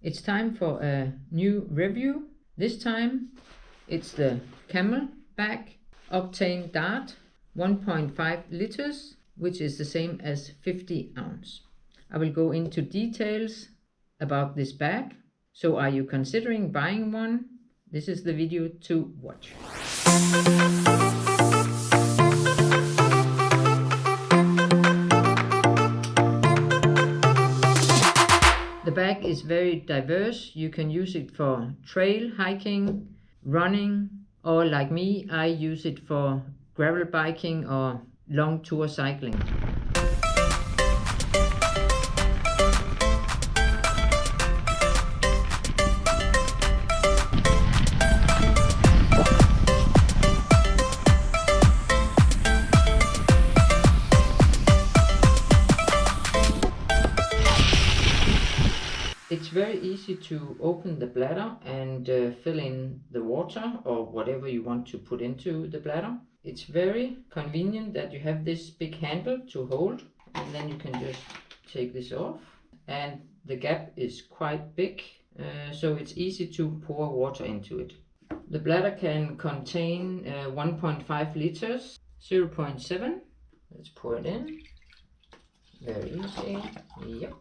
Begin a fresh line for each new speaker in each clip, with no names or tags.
It's time for a new review. This time it's the Camelbak Octane Dart 1.5 liters, which is the same as 50 ounce. I will go into details about this bag. So are you considering buying one? This is the video to watch. The bag is very diverse. You can use it for trail hiking, running, or like me, I use it for gravel biking or long tour cycling. It's very easy to open the bladder and fill in the water or whatever you want to put into the bladder. It's very convenient that you have this big handle to hold, and then you can just take this off, and the gap is quite big, so it's easy to pour water into it. The bladder can contain 1.5 liters, 0.7. Let's pour it in. Very easy. Yep.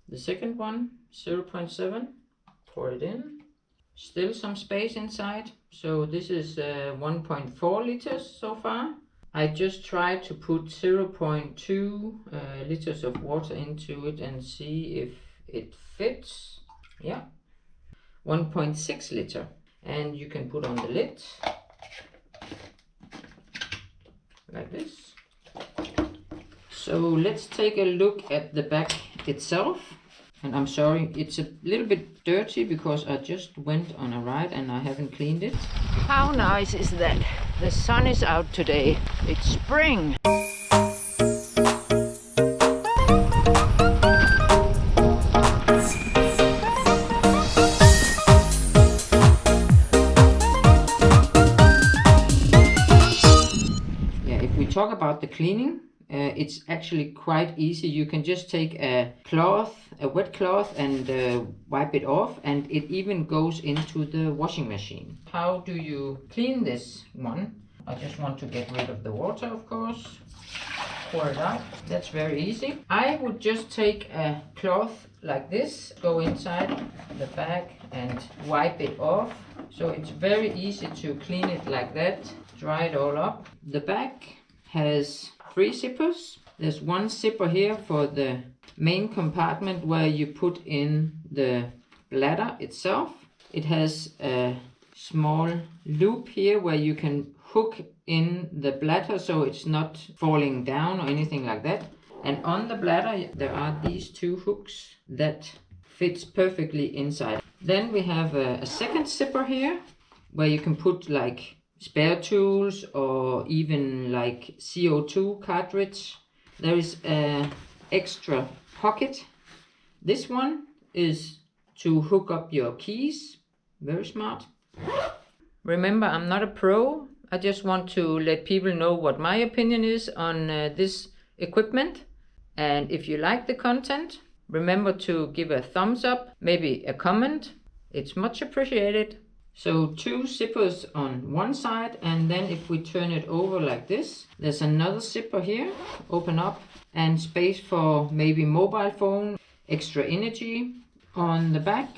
The second one, 0.7, pour it in. Still some space inside, so this is 1.4 liters so far. I just tried to put 0.2 liters of water into it and see if it fits. Yeah, 1.6 liter. And you can put on the lid, like this. So let's take a look at the bag itself. And I'm sorry, it's a little bit dirty because I just went on a ride and I haven't cleaned it. How nice is that? The sun is out today. It's spring. Yeah, if we talk about the cleaning, it's actually quite easy. You can just take a cloth, a wet cloth, and wipe it off, and it even goes into the washing machine. How do you clean this one? I just want to get rid of the water, of course. Pour it out. That's very easy. I would just take a cloth like this, go inside the bag and wipe it off. So it's very easy to clean it like that. Dry it all up. The bag has 3 zippers. There's one zipper here for the main compartment where you put in the bladder itself. It has a small loop here where you can hook in the bladder so it's not falling down or anything like that. And on the bladder there are these 2 hooks that fits perfectly inside. Then we have a second zipper here where you can put like spare tools or even like CO2 cartridge. There is an extra pocket. This one is to hook up your keys. Very smart. Remember, I'm not a pro. I just want to let people know what my opinion is on this equipment. And if you like the content, remember to give a thumbs up, maybe a comment. It's much appreciated. So 2 zippers on one side, and then if we turn it over like this, there's another zipper here, open up, and space for maybe mobile phone, extra energy. On the back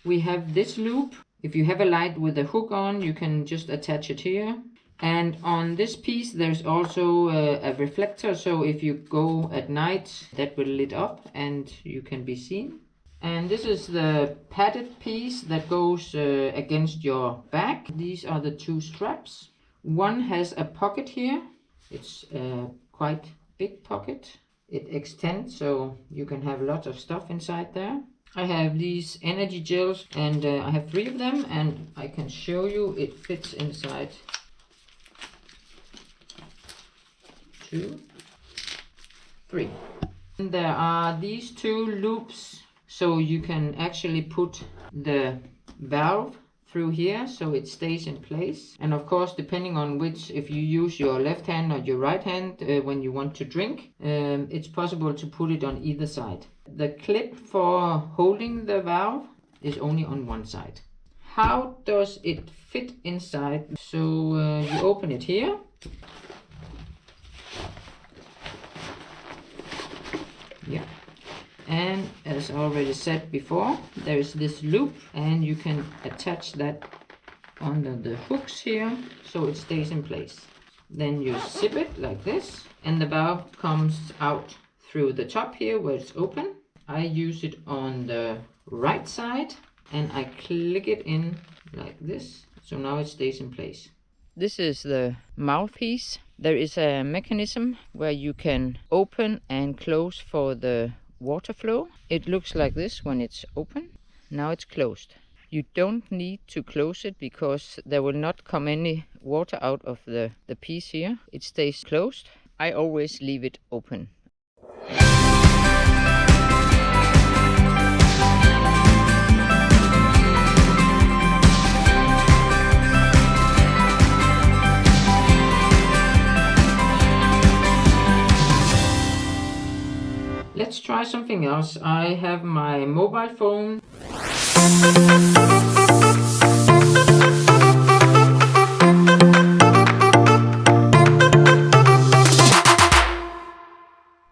we have this loop. If you have a light with a hook on, you can just attach it here. And on this piece there's also a reflector, so if you go at night that will lit up and you can be seen. And this is the padded piece that goes against your back. These are the 2 straps. One has a pocket here. It's a quite big pocket. It extends so you can have lots of stuff inside there. I have these energy gels, and I have 3 of them, and I can show you it fits inside. 2, 3. And there are these 2 loops, so you can actually put the valve through here so it stays in place. And of course, depending on which, if you use your left hand or your right hand when you want to drink, it's possible to put it on either side. The clip for holding the valve is only on one side. How does it fit inside? So you open it here. Yeah. And as I already said before, there is this loop and you can attach that under the hooks here so it stays in place. Then you zip it like this and the valve comes out through the top here where it's open. I use it on the right side and I click it in like this, so now it stays in place. This is the mouthpiece. There is a mechanism where you can open and close for the water flow. It looks like this when it's open. Now it's closed. You don't need to close it because there will not come any water out of the piece here. It stays closed. I always leave it open. Let's try something else. I have my mobile phone.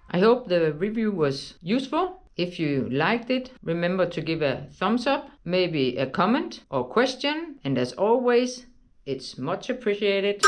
I hope the review was useful. If you liked it, remember to give a thumbs up, maybe a comment or question, and as always, it's much appreciated.